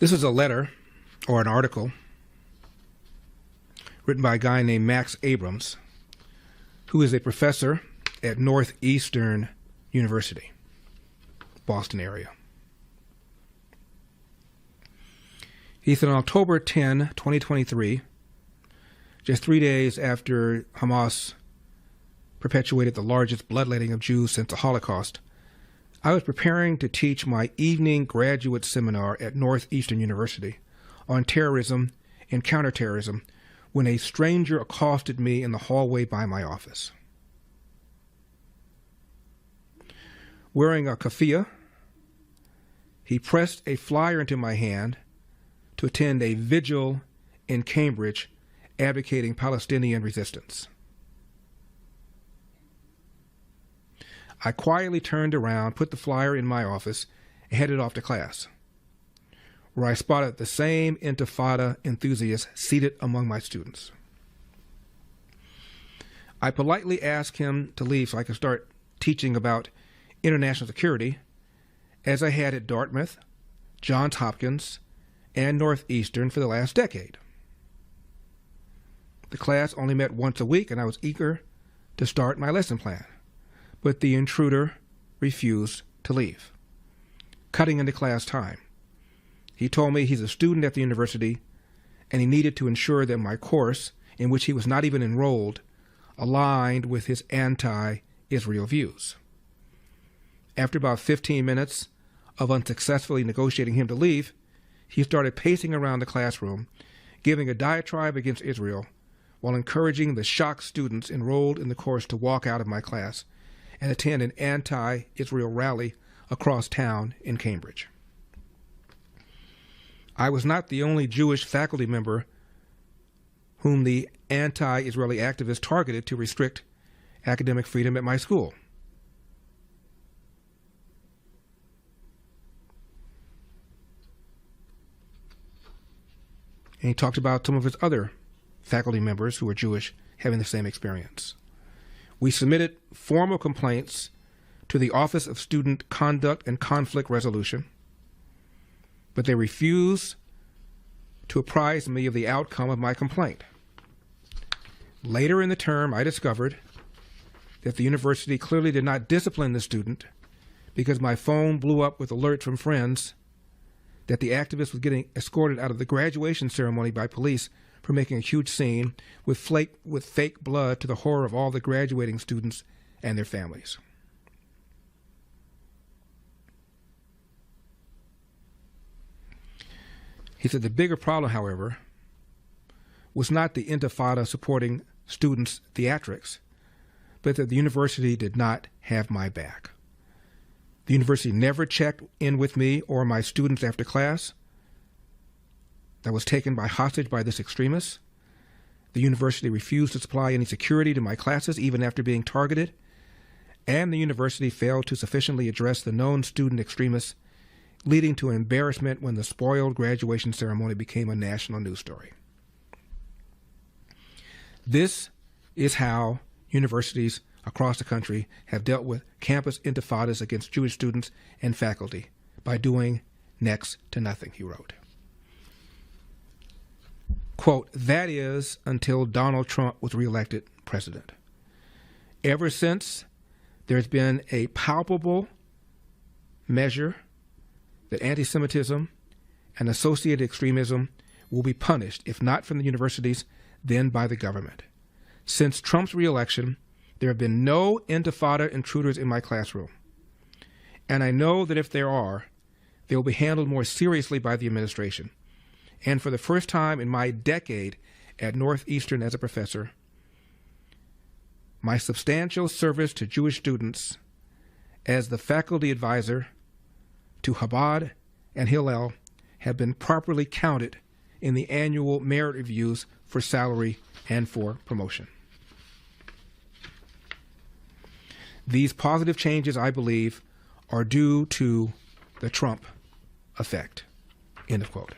This is a letter or an article written by a guy named Max Abrams, who is a professor at Northeastern University, Boston area. He said on October 10, 2023, just 3 days after Hamas perpetuated the largest bloodletting of Jews since the Holocaust, I was preparing to teach my evening graduate seminar at Northeastern University on terrorism and counterterrorism when a stranger accosted me in the hallway by my office. Wearing a keffiyeh, he pressed a flyer into my hand to attend a vigil in Cambridge advocating Palestinian resistance. I quietly turned around, put the flyer in my office, and headed off to class, where I spotted the same Intifada enthusiasts seated among my students. I politely asked him to leave so I could start teaching about international security, as I had at Dartmouth, Johns Hopkins, and Northeastern for the last decade. The class only met once a week, and I was eager to start my lesson plan. But the intruder refused to leave, cutting into class time. He told me he's a student at the university and he needed to ensure that my course, in which he was not even enrolled, aligned with his anti-Israel views. After about 15 minutes of unsuccessfully negotiating him to leave, he started pacing around the classroom, giving a diatribe against Israel while encouraging the shocked students enrolled in the course to walk out of my class and attend an anti-Israel rally across town in Cambridge. I was not the only Jewish faculty member whom the anti-Israeli activists targeted to restrict academic freedom at my school. And he talked about some of his other faculty members who were Jewish having the same experience. We submitted formal complaints to the Office of Student Conduct and Conflict Resolution, but they refused to apprise me of the outcome of my complaint. Later in the term, I discovered that the university clearly did not discipline the student because my phone blew up with alerts from friends that the activist was getting escorted out of the graduation ceremony by police for making a huge scene with fake blood, to the horror of all the graduating students and their families. He said the bigger problem, however, was not the Intifada supporting students' theatrics, but that the university did not have my back. The university never checked in with me or my students after class that was taken by hostage by this extremist. The university refused to supply any security to my classes even after being targeted, and the university failed to sufficiently address the known student extremists, leading to embarrassment when the spoiled graduation ceremony became a national news story. This is how universities across the country have dealt with campus intifadas against Jewish students and faculty, by doing next to nothing, he wrote. Quote, that is until Donald Trump was reelected president. Ever since, there's been a palpable measure that anti-Semitism and associated extremism will be punished, if not from the universities, then by the government. Since Trump's reelection, there have been no Intifada intruders in my classroom. And I know that if there are, they will be handled more seriously by the administration. And for the first time in my decade at Northeastern as a professor, my substantial service to Jewish students as the faculty advisor to Chabad and Hillel have been properly counted in the annual merit reviews for salary and for promotion. These positive changes, I believe, are due to the Trump effect. End of quote.